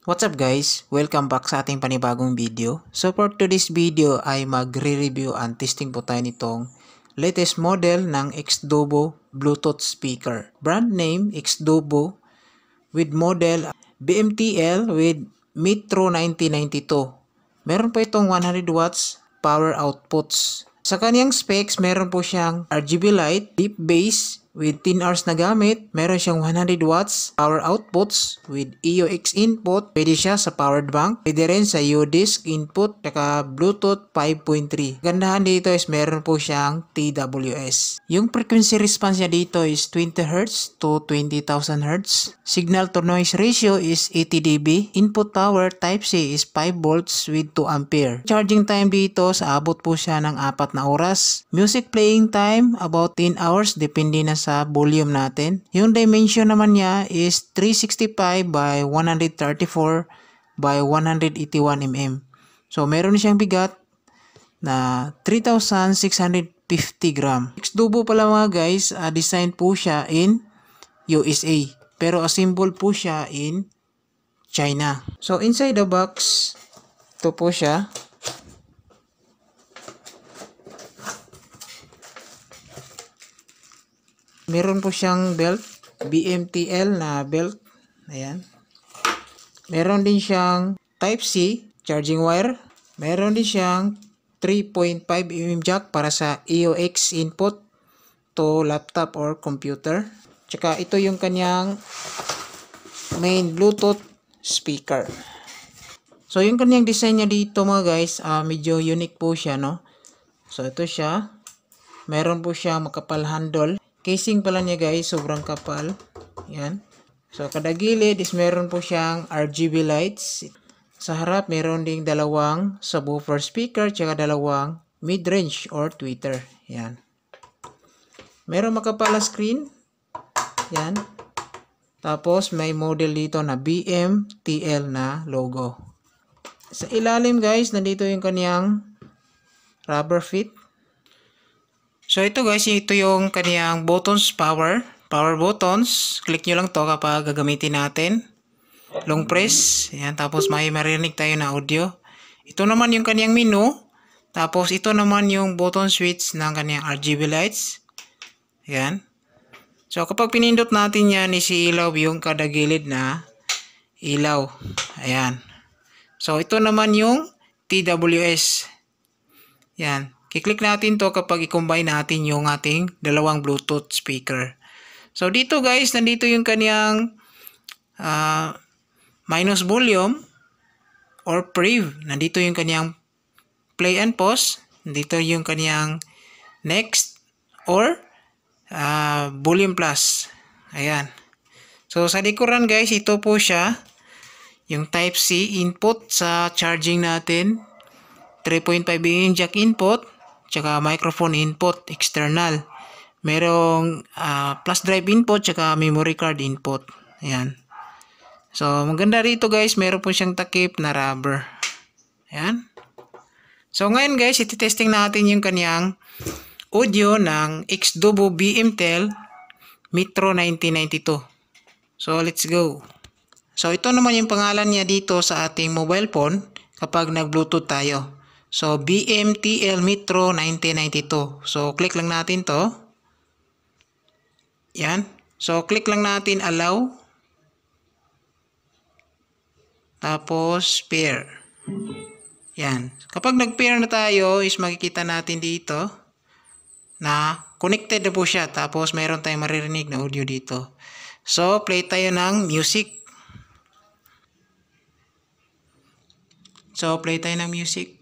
What's up guys? Welcome back sa ating panibagong video. So for today's video ay magre-review and testing po tayo nitong latest model ng Xdobo Bluetooth speaker. Brand name Xdobo with model BMTL with Metro 9092. Meron po itong 100 watts power outputs. Sa kanyang specs, meron po siyang RGB light, deep bass, with 10 hours na gamit. Meron siyang 100 watts power outputs with EOX input. Pwede siya sa powered bank. Pwede rin sa UDisc input. Saka Bluetooth 5.3. Gandahan dito is meron po siyang TWS. Yung frequency response niya dito is 20 Hz to 20,000 Hz. Signal to noise ratio is 80 dB. Input power Type-C is 5 volts with 2 ampere. Charging time dito sa abot po siya ng 4 na oras. Music playing time about 10 hours depende na sa volume natin. Yung dimension naman niya is 365 by 134 by 181 mm. So meron siyang bigat na 3,650 gram. Xdobo pala mga guys, design po siya in USA. Pero assemble po siya in China. So inside the box, ito po siya. Meron po siyang belt, BMTL na belt. Ayan. Meron din siyang Type-C charging wire. Meron din siyang 3.5 mm jack para sa EOX input to laptop or computer. Tsaka ito yung kanyang main Bluetooth speaker. So yung kanyang design niya dito mga guys, medyo unique po siya, no? So ito siya. Meron po siya makapal handle. Casing pala niya guys, sobrang kapal. Yan. So kada gilid is meron po siyang RGB lights. Sa harap meron ding dalawang subwoofer speaker tsaka dalawang mid-range or tweeter. Yan. Meron makapal na screen. Yan. Tapos may model dito na BMTL na logo. Sa ilalim guys, nandito yung kaniyang rubber fit. So ito guys, ito yung kaniyang buttons, power buttons. Click nyo lang to kapag gagamitin natin. Long press. Yan, tapos may marinig tayo na audio. Ito naman yung kaniyang menu. Tapos ito naman yung button switch ng kaniyang RGB lights. Yan. So kapag pinindot natin yan, isiilaw yung kada gilid na ilaw. Ayan. So ito naman yung TWS. Yan. I-click natin to kapag i-combine natin yung ating dalawang Bluetooth speaker. So dito guys, nandito yung kaniyang minus volume or prev. Nandito yung kaniyang play and pause. Nandito yung kaniyang next or volume plus. Ayan. So sa likuran guys, ito po siya. Yung Type-C input sa charging natin. 3.5 mm jack input. Tsaka microphone input external. Merong flash drive input tsaka memory card input. Ayan. So maganda rito guys, meron po siyang takip na rubber. Ayan. So ngayon guys, iti-testing natin yung kaniyang audio ng Xdobo BMTL Metro 9092. So let's go. So ito naman yung pangalan niya dito sa ating mobile phone kapag nag-Bluetooth tayo. So, BMTL Metro 9092. So, click lang natin to. Yan. So, click lang natin allow. Tapos, pair. Yan. Kapag nag-pair na tayo, is makikita natin dito na connected na po siya. Tapos, mayroon tayong maririnig na audio dito. So, play tayo ng music. So, play tayo ng music.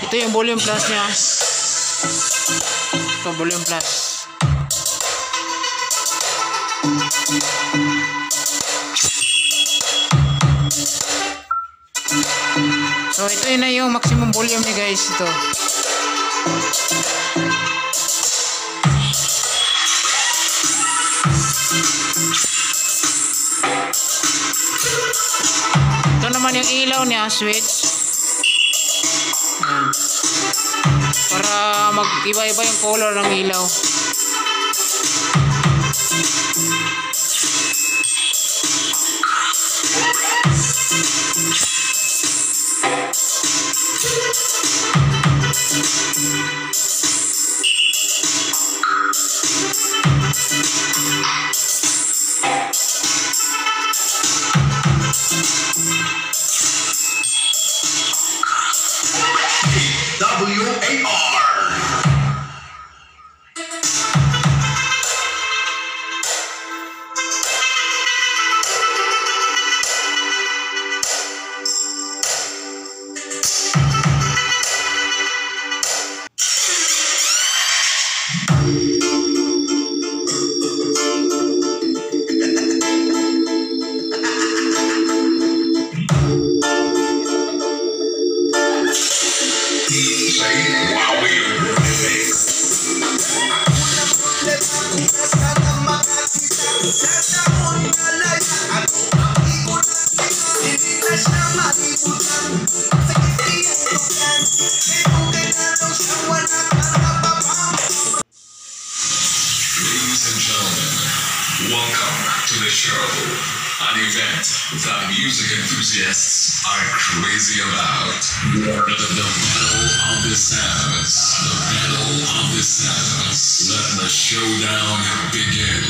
Ito yung volume plus niya. Ito volume plus. So ito yun na yung maximum volume niya guys. Ito. niya switch. Ayan. Para mag-iba-iba yung color ng ilaw. Welcome to the show, an event that music enthusiasts are crazy about. The battle of the sounds, the battle of the sounds. Let the showdown begin.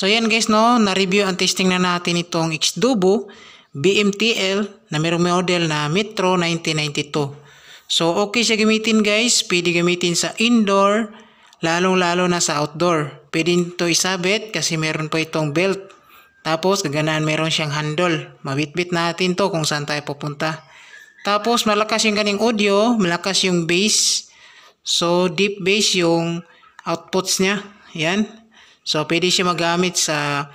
So yan guys, no, na-review ang testing na natin itong Xdubo BMTL na mayroong model na Metro 1992. So okay siya gamitin guys, pwede gamitin sa indoor, lalong-lalo na sa outdoor. Pwede ito isabit kasi meron po itong belt. Tapos kaganaan meron siyang handle. Mabitbit natin to kung saan tayo pupunta. Tapos malakas yung kanyang audio, malakas yung bass. So deep bass yung outputs niya. Yan. So, pwede siya magamit sa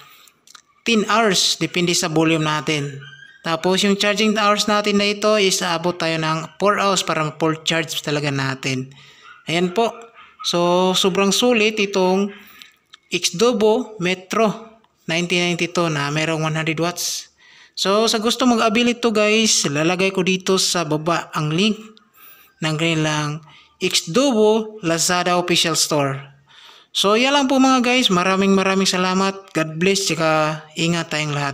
10 hours, depende sa volume natin. Tapos, yung charging hours natin na ito is aabot tayo ng 4 hours para full charge talaga natin. Ayan po. So, sobrang sulit itong Xdubo Metro 1992 na mayroong 100 watts. So, sa gusto mag-avail ito guys, lalagay ko dito sa baba ang link ng kanilang Xdubo Lazada Official Store. So yan lang po mga guys, maraming salamat. God bless, tsaka ingat tayong lahat.